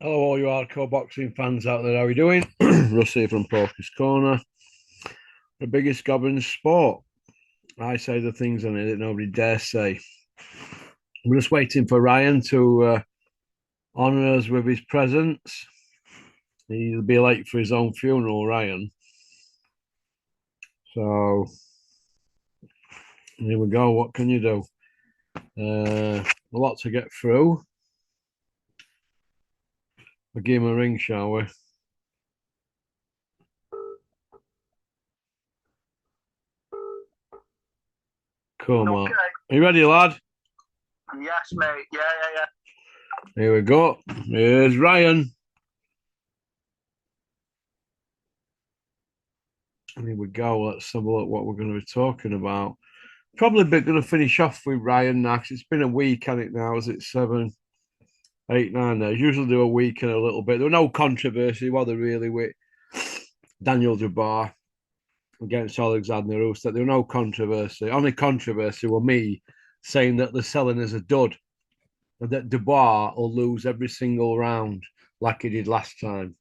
Hello, all you hardcore boxing fans out there. How are you doing? Russ here from Porkys Corner. The biggest gobbling sport. I say the things on it that nobody dares say. I'm just waiting for Ryan to honour us with his presence. He'll be late for his own funeral, Ryan. So here we go. What can you do? A lot to get through. We'll give him a ring, shall we? Come on. Okay. Are you ready, lad? Yes, mate. Yeah. Here we go. Here's Ryan. And here we go. Let's have a look what we're going to be talking about. Probably going to finish off with Ryan now 'cause it's been a week on it now. Is it 7, 8, 9 days? Usually do a week and a little bit. There were no controversy, were there really, with Daniel Dubois against Alexander Usyk? There were no controversy. Only controversy were me saying that they're selling as a dud and that Dubois will lose every single round like he did last time.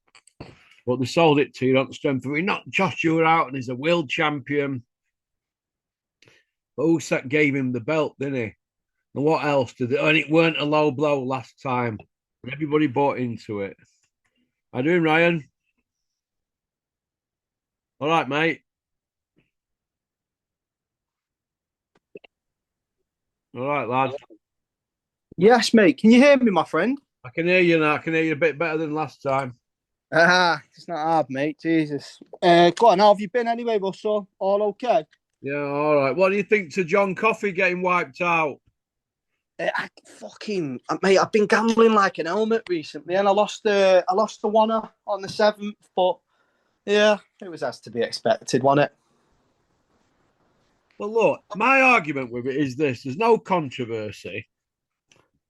But they sold it to you on the strength of it. Not Joshua out and he's a world champion. But Usyk gave him the belt, didn't he? And what else did it? And it weren't a low blow last time. Everybody bought into it. How you doing, Ryan? All right, mate. All right, lad. Yes, mate. Can you hear me, my friend? I can hear you now. I can hear you a bit better than last time. It's not hard, mate. Jesus. Go on. How have you been anyway, Russell? All okay? Yeah, all right. What do you think to John Coffey getting wiped out? Mate. I've been gambling like an helmet recently, and I lost the one on the 7th. But yeah, it was as to be expected, wasn't it? Well, look, my argument with it is this: there's no controversy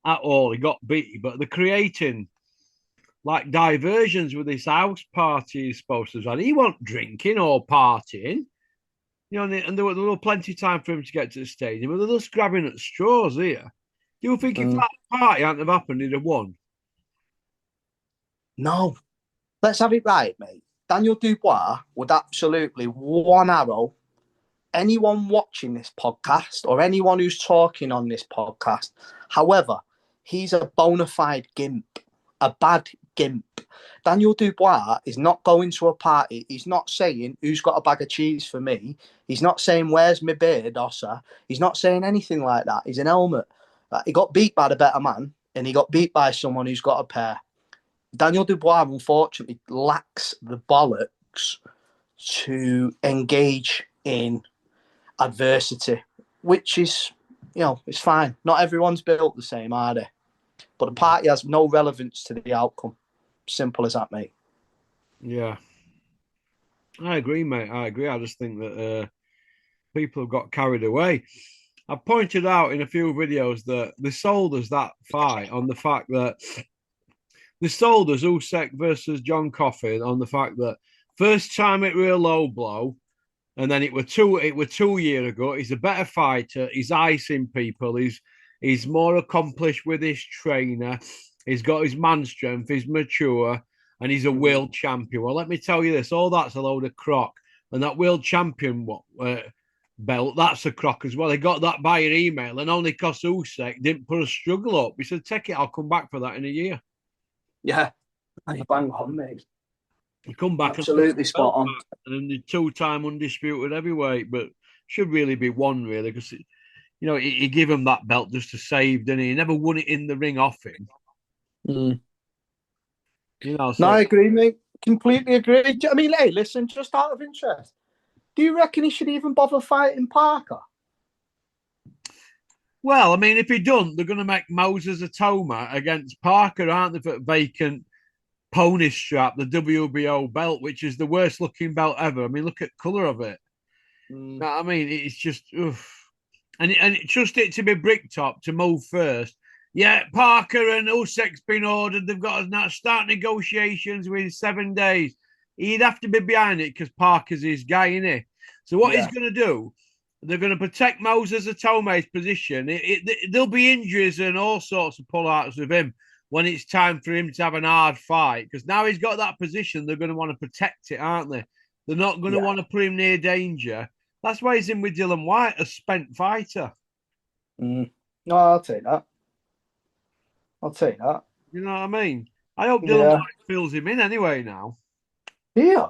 at all. He got beat, but they're creating like diversions with this house party he's supposed to have. He wasn't drinking or partying. You know, and there were plenty of time for him to get to the stadium, but they're just grabbing at straws here. Do you think if that party hadn't have happened, he'd have won? No. Let's have it right, mate. Daniel Dubois would absolutely one arrow anyone watching this podcast or anyone who's talking on this podcast. However, he's a bona fide gimp, a bad gimp. Daniel Dubois is not going to a party. He's not saying who's got a bag of cheese for me. He's not saying where's my beard, Ossa. He's not saying anything like that. He's an helmet. He got beat by the better man, and he got beat by someone who's got a pair. Daniel Dubois, unfortunately, lacks the bollocks to engage in adversity, which is, it's fine. Not everyone's built the same, are they? But the party has no relevance to the outcome. Simple as that, mate. Yeah, I agree, mate. I agree. I just think that people have got carried away. I've pointed out in a few videos that they sold us that fight on the fact that they sold us Usyk versus John Coffey on the fact that first time it were a low blow, and then it were 2 years ago. He's a better fighter. He's icing people. He's more accomplished with his trainer. He's got his man strength. He's mature, and he's a world champion. Well, let me tell you this: all that's a load of crock, and that world champion belt, that's a crock as well. He got that by an email, and only because Usyk didn't put a struggle up. He said, "Take it. I'll come back for that in a year." Yeah, bang on, mate. He come back absolutely spot on, and the 2-time undisputed heavyweight, but should really be one really because he gave him that belt just to save, didn't he? He never won it in the ring off him. So... No, I agree, mate. Completely agree. I mean, hey, listen, just out of interest, do you reckon he should even bother fighting Parker? Well, I mean, if he don't, they're going to make Moses Atoma against Parker, aren't they, for vacant pony strap, the WBO belt, which is the worst looking belt ever. I mean, look at colour of it. I mean, it's just, oof. And trust it to be Bricktop to move first. Yeah, Parker and Usyk's been ordered. They've got to now start negotiations within 7 days. He'd have to be behind it because Parker's his guy, isn't he? So what he's going to do, they're going to protect Moses Atome's position. There'll be injuries and all sorts of pullouts with him. when it's time for him to have an hard fight, because now he's got that position, they're going to want to protect it, aren't they? They're not going to Yeah. want to put him near danger. That's why he's in with Dylan White, a spent fighter. Mm. No, I'll take that. I'll take that. You know what I mean? I hope Dylan Yeah. White fills him in anyway now. Yeah.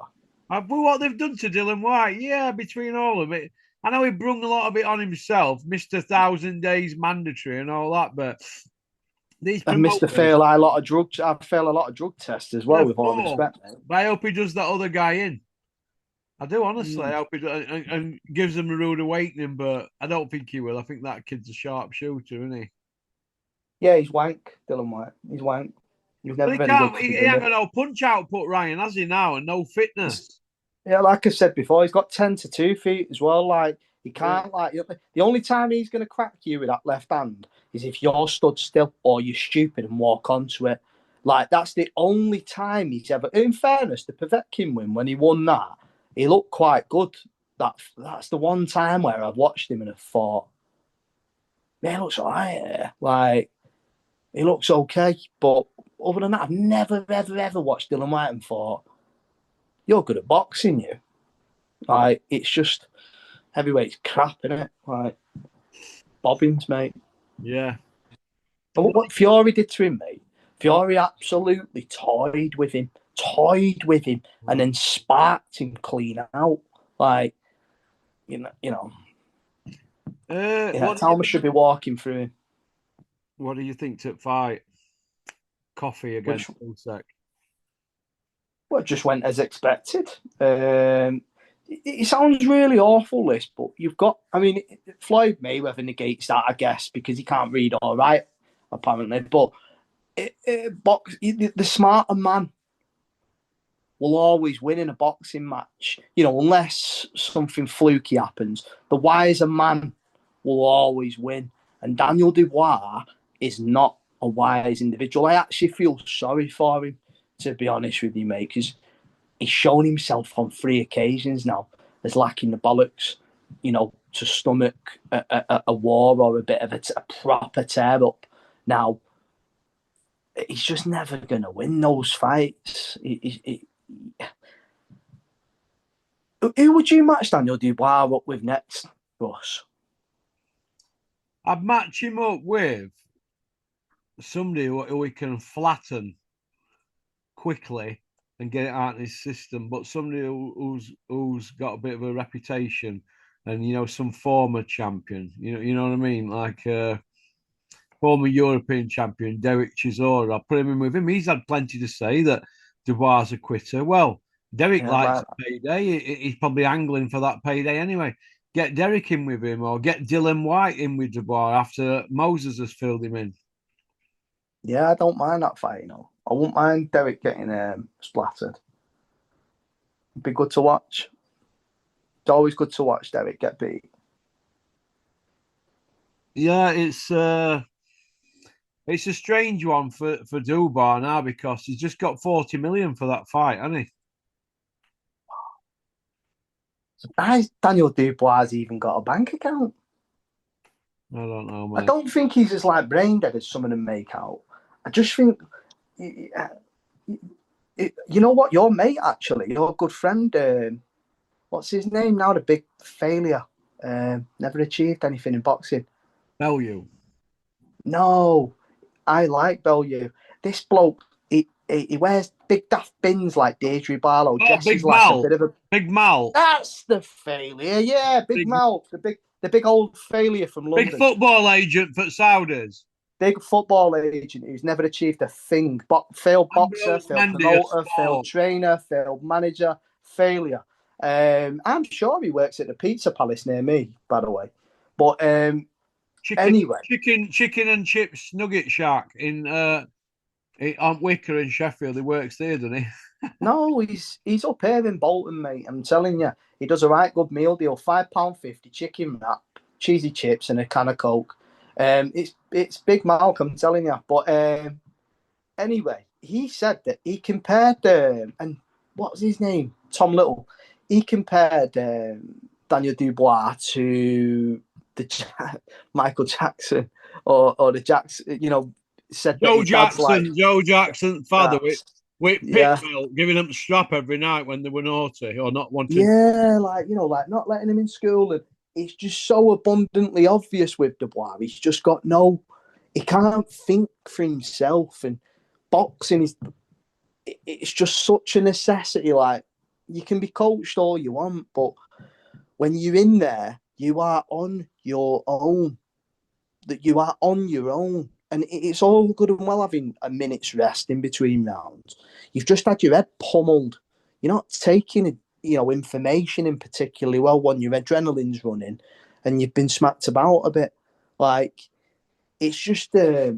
But what they've done to Dylan White, yeah, between all of it. I know he brung a lot of it on himself, missed 1,000 days mandatory and all that, but these And Mr. promoters, Fail, I fail a lot of drug tests as well, yeah, with all the four. respect, mate. But I hope he does that other guy in. I do honestly. I Mm. hope he and gives them a rude awakening, but I don't think he will. I think that kid's a sharp shooter, isn't he? Yeah, he's wank, Dylan White. He's wank. He's But never he been good can't. to He begin ain't with. got no punch output, Ryan, has he now? And no fitness. Yeah, like I said before, he's got 10 to 2 feet as well. Like, he Yeah. can't, like, the only time he's going to crack you with that left hand is if you're stood still or you're stupid and walk onto it. Like, that's the only time he's ever, in fairness, the Povetkin win, when he won that, he looked quite good. That's the one time where I've watched him and have thought, man, he looks all right here. Like, he looks okay. But other than that, I've never, ever, ever watched Dylan White and thought, you're good at boxing, you. Like, it's just heavyweight's crap, isn't it? Like, bobbins, mate. Yeah. But look what Fury did to him, mate. Fury absolutely toyed with him, and then sparked him clean out. Like, you know, What do you Talma should be walking through him. What do you think to fight? Coffee Which, against Usyk. well, just went as expected. It sounds really awful, this, but you've got, I mean, Floyd Mayweather negates that, I guess, because he can't read all right, apparently. But the smarter man will always win in a boxing match, unless something fluky happens. The wiser man will always win. And Daniel Dubois is not a wise individual. I actually feel sorry for him, to be honest with you, mate, because he's shown himself on 3 occasions now as lacking the bollocks, to stomach a war or a bit of a proper tear up. Now, he's just never going to win those fights. Who would you match Daniel Dubois up with next, Russ? I'd match him up with somebody who he can flatten quickly and get it out of his system, but somebody who's got a bit of a reputation and some former champion. You know what I mean? Like former European champion Derek Chisora. I'll put him in with him. He's had plenty to say that Dubois is a quitter. Well, Derek likes a payday. He's probably angling for that payday anyway. Get Derek in with him, or get Dylan White in with Dubois after Moses has filled him in. Yeah, I don't mind that fight. I wouldn't mind Derek getting splattered. It'd be good to watch. It's always good to watch Derek get beat. Yeah, it's a strange one for Dubois now, because he's just got 40 million for that fight, hasn't he? Surprised Daniel Dubois has even got a bank account. I don't know, mate. I don't think he's as brain dead as some of them make out. I just think, you know what, your mate, actually, your good friend, what's his name now, the big failure, never achieved anything in boxing. Bellew. No, I like Bellew. This bloke, he wears big daft bins like Deirdre Barlow. Big like Mal. a bit of a Big Mal. That's the failure. Yeah, big Mal, the big old failure from London. Big football agent for Saudis. Big football agent who's never achieved a thing. Failed boxer, failed promoter, failed trainer, failed manager, failure. I'm sure he works at the Pizza Palace near me, by the way. But anyway, chicken and chips nugget shack in on Wicker in Sheffield. He works there, doesn't he? No, he's up here in Bolton, mate. I'm telling you, he does a right good meal deal. £5.50 chicken wrap, cheesy chips, and a can of Coke. It's Big Malk, I'm telling you. But anyway, he said that he compared and what was his name? Tom Little. He compared Daniel Dubois to the Michael Jackson or the Jackson. said that his dad's like, Joe Jackson, father uh, with pit yeah, belt, giving them strap every night when they were naughty or not wanting. yeah, like, you know, like not letting him in school. And it's just so abundantly obvious with Dubois. He's just got no, he can't think for himself. And boxing is, it's just such a necessity. Like, you can be coached all you want, but when you're in there, you are on your own. That you are on your own. And it's all good and well having a minute's rest in between rounds. You've just had your head pummeled. You're not taking, you know, information in particularly well when your adrenaline's running and you've been smacked about a bit. Like, it's just, yeah,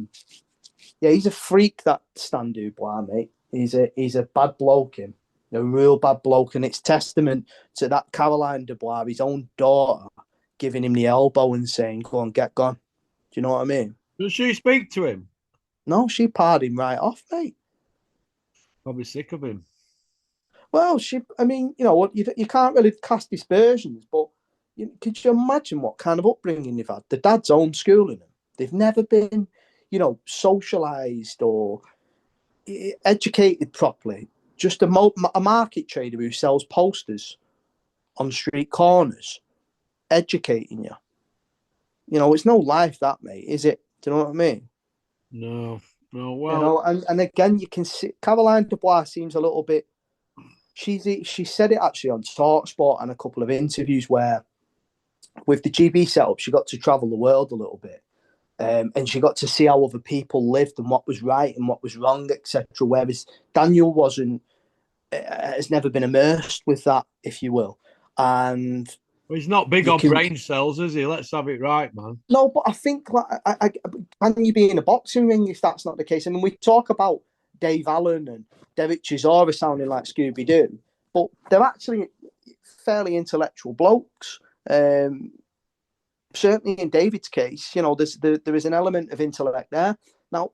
he's a freak, that Stan Dubois, mate. He's a bad bloke, him. A real bad bloke. And it's testament to that Caroline Dubois, his own daughter, giving him the elbow and saying, go on, get gone. Do you know what I mean? Does she speak to him? No, she parred him right off, mate. Probably sick of him. Well, I mean, you know what, you can't really cast dispersions, but could you imagine what kind of upbringing they've had? The dad's homeschooling them. They've never been, you know, socialised or educated properly. Just a market trader who sells posters on street corners, educating you. You know, it's no life, that, mate, is it? Do you know what I mean? No, no. You Well, know, and again, you can see Caroline Dubois seems a little bit. She said it actually on Talksport and a couple of interviews where, with the GB setup, she got to travel the world a little bit, and she got to see how other people lived and what was right and what was wrong, etc. Whereas Daniel has never been immersed with that, if you will, and he's not big on brain cells, is he? Let's have it right, man. No, but I think, like, can you be in a boxing ring if that's not the case? I mean, we talk about Dave Allen and Derek Chisora sounding like Scooby Doo, but they're actually fairly intellectual blokes. Certainly in David's case, you know, there is an element of intellect there. Now,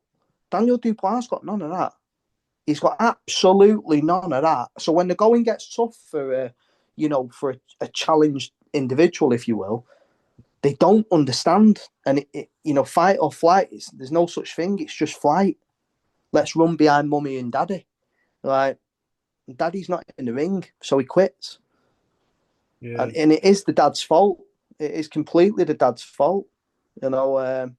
Daniel Dubois got none of that. He's got absolutely none of that. So when the going gets tough for a challenged individual, if you will, they don't understand. And you know, fight or flight there's no such thing. It's just flight. Let's run behind mummy and daddy. Like, daddy's not in the ring, so he quits. Yeah. And it is the dad's fault. It is completely the dad's fault. You know,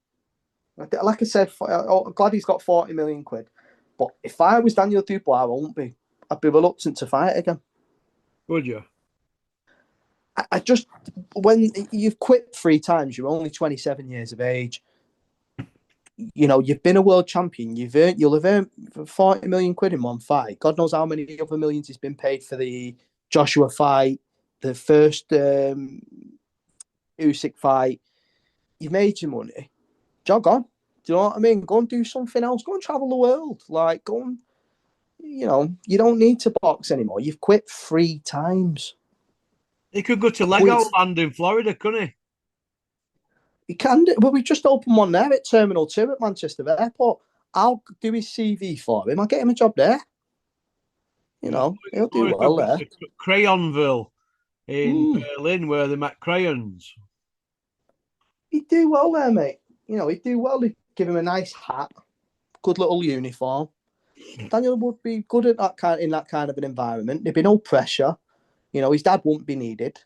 like I said, I'm glad he's got 40 million quid. But if I was Daniel Dubois, I won't be. I'd be reluctant to fight again. Would you? I just, when you've quit 3 times, you're only 27 years of age. You know, you've been a world champion. You'll have earned 40 million quid in one fight. God knows how many other millions has been paid for the Joshua fight, the first Usyk fight. You've made your money. Jog on. Do you know what I mean? Go and do something else. Go and travel the world. Like, go and, you know, you don't need to box anymore. You've quit 3 times. He could go to Legoland in Florida, couldn't he? He can do. Well, we just opened one there at Terminal 2 at Manchester Airport. I'll do his CV for him. I'll get him a job there. You know, he'll do well there. Crayonville in Berlin, where they met crayons. He'd do well there, mate. You know, he'd do well. He'd give him a nice hat, good little uniform. Daniel would be good at in that kind of an environment. There'd be no pressure. You know, his dad wouldn't be needed.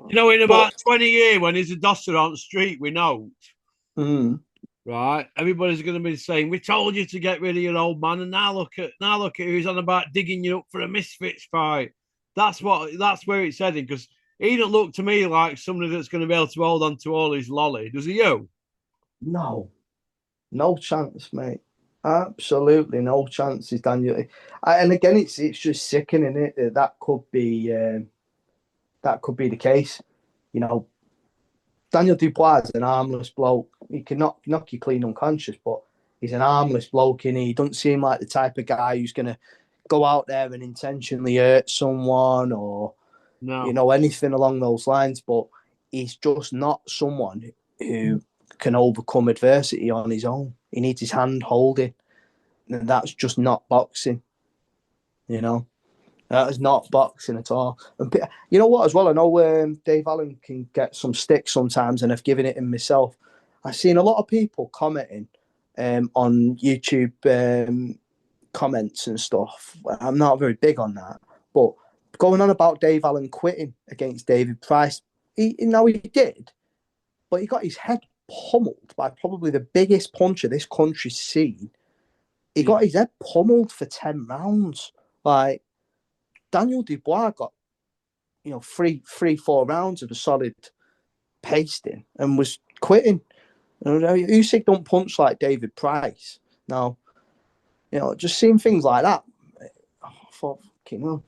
You know, in about 20 years, when he's a dosser on the street, we know. Right? Everybody's going to be saying, "We told you to get rid of your old man," and now look at who's on about digging you up for a misfits fight. That's where it's heading, because he don't look to me like somebody that's going to be able to hold on to all his lolly. Does he? You? No chance, mate. Absolutely no chances, Daniel. And again, it's just sickening, isn't it? That could be the case. You know, Daniel Dubois is an armless bloke. He can knock you clean unconscious, but he's an armless bloke, and he doesn't seem like the type of guy who's going to go out there and intentionally hurt someone or you know, anything along those lines. But he's just not someone who can overcome adversity on his own. He needs his hand holding, and that's just not boxing. You know, that is not boxing at all. And you know what, as well, I know Dave Allen can get some stick sometimes, and I've given it him myself. I've seen a lot of people commenting on YouTube comments and stuff. I'm not very big on that, but going on about Dave Allen quitting against David Price, he did, but he got his head pummeled by probably the biggest puncher this country's seen. He got his head pummeled for 10 rounds. Like, Daniel Dubois got, 4 rounds of a solid pasting and was quitting. Usyk don't punch like David Price. Now, just seeing things like that, I thought, fucking hell.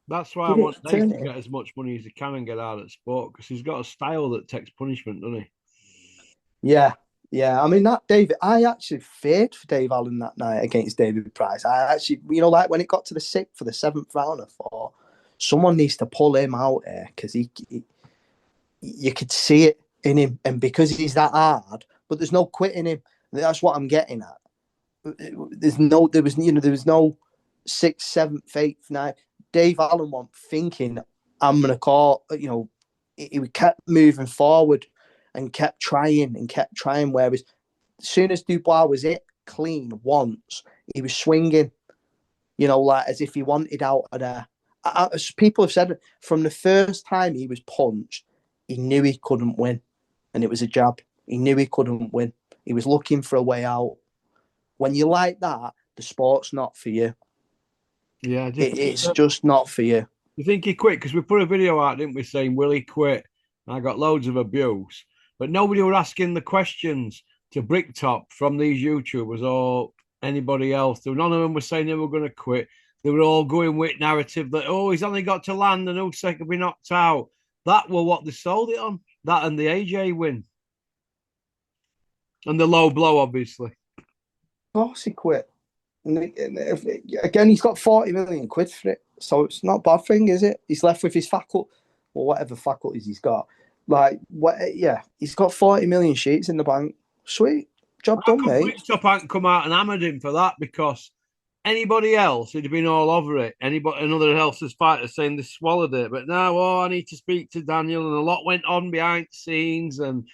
That's why I want Dave to get as much money as he can and get out of sport, because he's got a style that takes punishment, doesn't he? Yeah. I mean, I actually feared for Dave Allen that night against David Price. I actually, like when it got to the 6th for the 7th round, I thought someone needs to pull him out there, because you could see it in him, and because he's that hard, but there's no quitting him. That's what I'm getting at. There was no 6th, 7th, 8th, 9th. Dave Allen wasn't thinking, I'm going to call, he kept moving forward and kept trying. Whereas as soon as Dubois was clean once, he was swinging, like as if he wanted out of there. As people have said, from the first time he was punched, he knew he couldn't win. And it was a jab. He knew he couldn't win. He was looking for a way out. When you like that, the sport's not for you. Yeah, it's just not for you. You think he quit? Because we put a video out, didn't we, saying, will he quit? And I got loads of abuse. But nobody were asking the questions to Bricktop from these YouTubers or anybody else. None of them were saying they were going to quit. They were all going with narrative that, he's only got to land and Usyk will be knocked out. That were what they sold it on. That and the AJ win. And the low blow, obviously. Of course he quit. And again, he's got 40 million quid for it. So it's not a bad thing, is it? He's left with his faculty, or whatever faculties he's got. He's got 40 million sheets in the bank. Sweet. Job done, mate. Bricktop hadn't come out and hammered him for that, because anybody else would have been all over it. Another else's fighter saying they swallowed it. But now, I need to speak to Daniel, and a lot went on behind the scenes and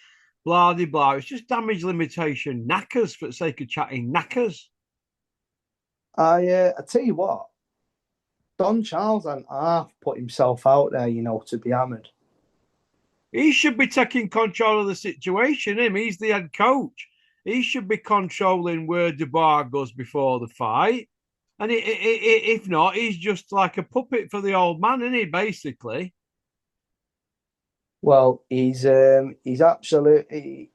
blah, blah, blah. It's just damage limitation. Knackers, for the sake of chatting. Knackers. I tell you what, Don Charles and half put himself out there, to be hammered. He should be taking control of the situation. He's the head coach. He should be controlling where Dubois goes before the fight. And if not, he's just like a puppet for the old man, isn't he, basically? Well, he's absolutely...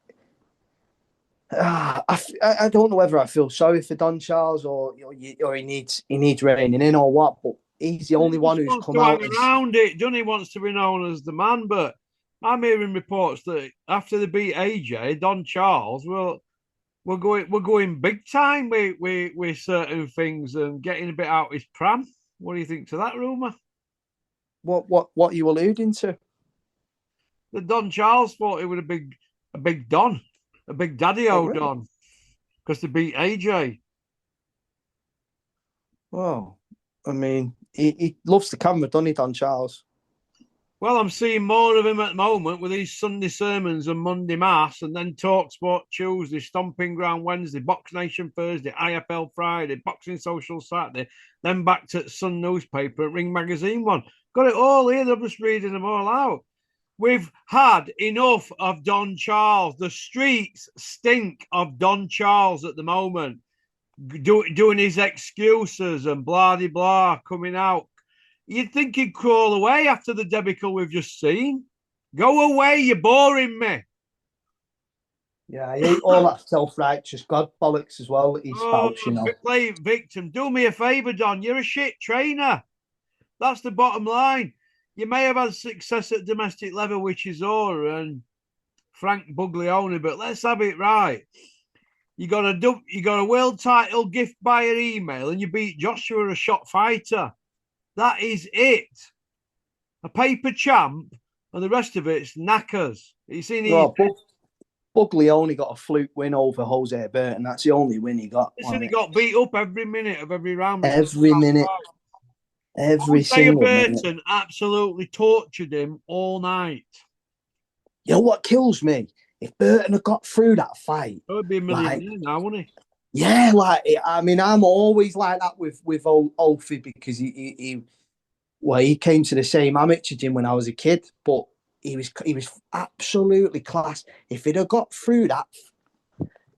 I don't know whether I feel sorry for Don Charles or he needs reining in or what, but he's the only one who's come out around it. Johnny wants to be known as the man, but I'm hearing reports that after they beat AJ, Don Charles we're going big time with certain things and getting a bit out his pram. What do you think to that rumour? What are you alluding to? That Don Charles thought he was a big Don. A big daddy-o Don, because they beat AJ. Well, I mean, he loves the camera, doesn't he, Don Charles? Well, I'm seeing more of him at the moment with his Sunday sermons and Monday Mass, and then TalkSport Tuesday, Stomping Ground Wednesday, Box Nation Thursday, IFL Friday, Boxing Social Saturday, then back to Sun Newspaper, Ring Magazine one. Got it all here. I'm just reading them all out. We've had enough of Don Charles. The streets stink of Don Charles at the moment, doing his excuses and blah, blah, blah, coming out. You'd think he'd crawl away after the debacle we've just seen. Go away, you're boring me. Yeah, I hate all that self-righteous God bollocks as well that he's spouts, Play victim. Do me a favour, Don. You're a shit trainer. That's the bottom line. You may have had success at domestic level with Chisora and Frank Buglioni, but let's have it right. You got a world title gift by an email, and you beat Joshua, a shot fighter. That is it. A paper champ, and the rest of it's knackers. You seen Buglioni got a fluke win over Jose Burton. That's the only win he got. He got beat up every minute of every round. Every minute. Every single Burton minute. absolutely tortured him all night. You know what kills me if Burton had got through that fight, He would be a like, millionaire now, wouldn't he? yeah, like, I mean, I'm always like that with Alfie because he came to the same amateur gym when I was a kid, but he was absolutely class. If he'd have got through that,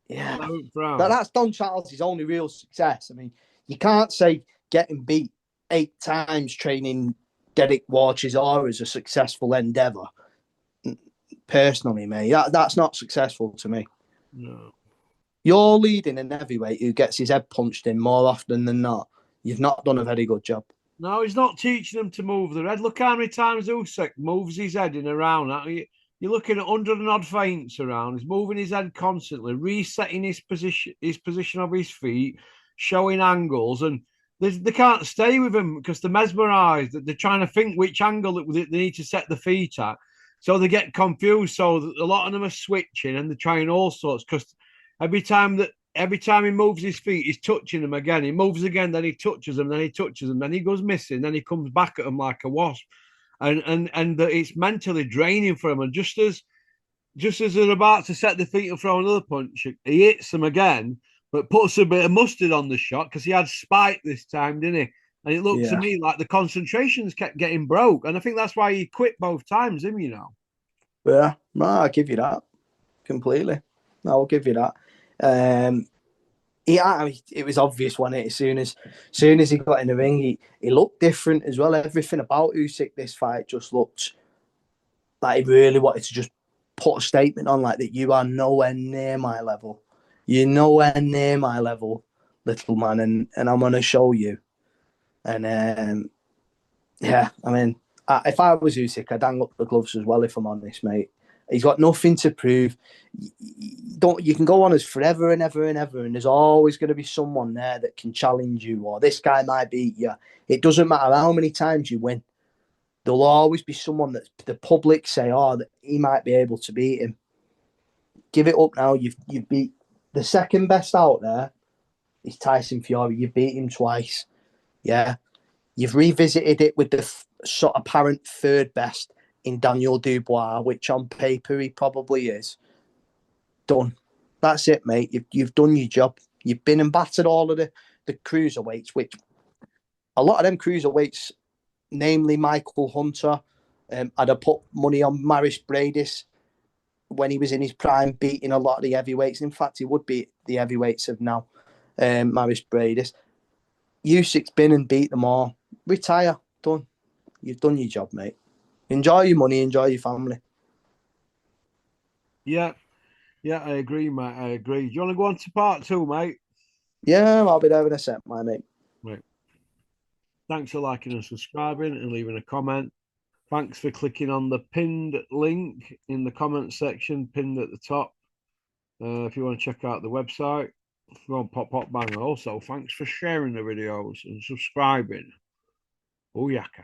yeah, that's Don Charles's only real success. I mean, you can't say getting beat 8 times training Derek Warchizora is a successful endeavor. Personally, mate, that's not successful to me. No. You're leading an heavyweight who gets his head punched in more often than not. You've not done a very good job. No, he's not teaching them to move their head. Look how many times Usyk moves his head in around. You're looking at 100 and odd feints around. He's moving his head constantly, resetting his position of his feet, showing angles, and they can't stay with him because they're mesmerised. They're trying to think which angle they need to set the feet at, so they get confused. So a lot of them are switching and they're trying all sorts because every time he moves his feet, he's touching them again. He moves again, then he touches them, then he touches them, then he goes missing, then he comes back at them like a wasp. And it's mentally draining for him. And just as they're about to set the feet and throw another punch, he hits them again, but puts a bit of mustard on the shot because he had spike this time, didn't he? And it looked to me like the concentrations kept getting broke. And I think that's why he quit both times, him, you know. Yeah, no, I'll give you that completely. I'll give you that. I mean, it was obvious, wasn't it? As soon as he got in the ring, he looked different as well. Everything about Usyk this fight just looked like he really wanted to just put a statement on, like that you are nowhere near my level. You're nowhere near my level, little man, and I'm gonna show you. And yeah, I mean, if I was Usyk, I'd hang up the gloves as well. If I'm honest, mate, he's got nothing to prove. You can go on as forever and ever and ever, and there's always going to be someone there that can challenge you, or this guy might beat you. It doesn't matter how many times you win. There'll always be someone that the public say, "Oh, that he might be able to beat him." Give it up now. You've beat the second best out there. Is Tyson Fury. You beat him twice. Yeah, you've revisited it with the sort of apparent third best in Daniel Dubois, which on paper he probably is. Done. That's it, mate. You've done your job. You've been and battered all of the cruiserweights, which a lot of them cruiserweights, namely Michael Hunter, I'd have put money on Maris Bradis when he was in his prime, beating a lot of the heavyweights. In fact, he would beat the heavyweights of now, Maris Bradis. Usyk's been and beat them all. Retire. Done. You've done your job, mate. Enjoy your money. Enjoy your family. Yeah, I agree, mate. I agree. Do you want to go on to part 2, mate? Yeah, I'll be there in a sec, my mate. Right. Thanks for liking and subscribing and leaving a comment. Thanks for clicking on the pinned link in the comment section, pinned at the top. If you want to check out the website, go on Pop Banger. Also, thanks for sharing the videos and subscribing. Oh, yaka.